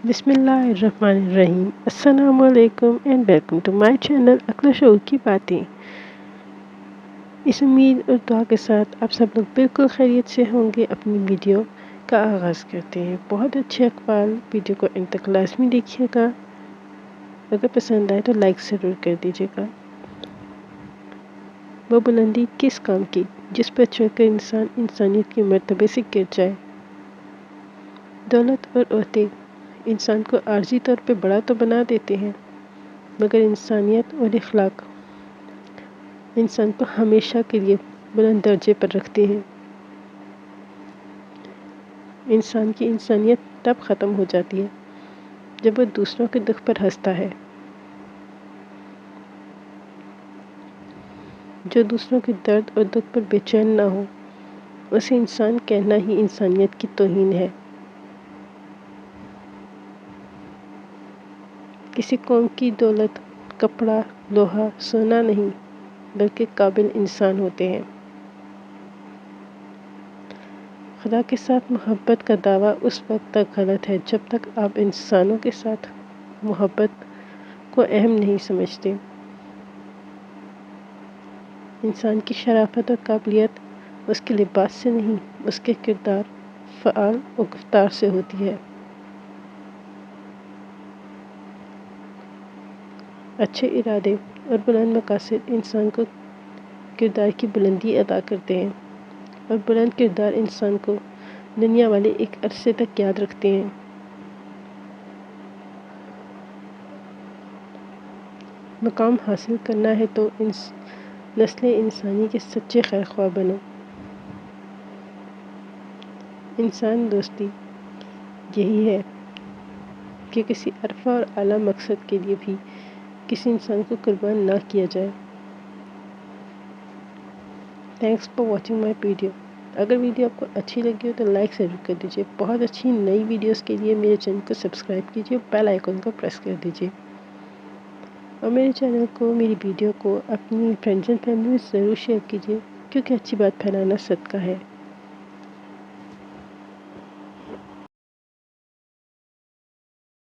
बिस्मिल्लाहिर्रहमानिर्रहीम। अस्सलाम वालेकुम and welcome to my channel Aql Shaoor की बातें। इस उम्मीद और दुआ के साथ आप सब लोग बिल्कुल खैरियत से होंगे। अपनी वीडियो का आगाज़ करते हैं। बहुत अच्छे अखबार वीडियो को एंड तक लाजमी देखिएगा। अगर पसंद आए तो लाइक ज़रूर कर दीजिएगा। वो बुलंदी किस काम की जिस पर चढ़कर इंसान इंसानियत के मर्तबे से गिर जाए। दौलत और ओहदे इंसान को आर्जी तौर पे बड़ा तो बना देते हैं, मगर इंसानियत और इखलाक इंसान को हमेशा के लिए बुलंद दर्जे पर रखते हैं। इंसान की इंसानियत तब ख़त्म हो जाती है जब वह दूसरों के दुख पर हंसता है। जो दूसरों के दर्द और दुख पर बेचैन ना हो, उसे इंसान कहना ही इंसानियत की तौहीन है। किसी कौम की दौलत कपड़ा, लोहा, सोना नहीं, बल्कि काबिल इंसान होते हैं। खुदा के साथ मोहब्बत का दावा उस वक्त तक गलत है जब तक आप इंसानों के साथ मोहब्बत को अहम नहीं समझते। इंसान की शराफत और काबिलियत उसके लिबास से नहीं, उसके किरदार, फ़आल और गुफ्तार से होती है। अच्छे इरादे और बुलंद मकासद इंसान को किरदार की बुलंदी अदा करते हैं, और बुलंद किरदार इंसान को दुनिया वाले एक अरसे तक याद रखते हैं। मकाम हासिल करना है तो नस्ल इंसानी के सच्चे खैर ख्वाह बनो। इंसान दोस्ती यही है कि किसी अरफा और आला मकसद के लिए भी किसी इंसान को कुर्बान ना किया जाए। Thanks for watching my video. अगर वीडियो आपको अच्छी लगी हो तो लाइक ज़रूर कर दीजिए। बहुत अच्छी नई वीडियोस के लिए मेरे चैनल को सब्सक्राइब कीजिए, बेल आइकन को प्रेस कर दीजिए, और मेरे चैनल को, मेरी वीडियो को अपनी फ्रेंड्स एंड फैमिली में ज़रूर शेयर कीजिए, क्योंकि अच्छी बात फैलाना सदका है।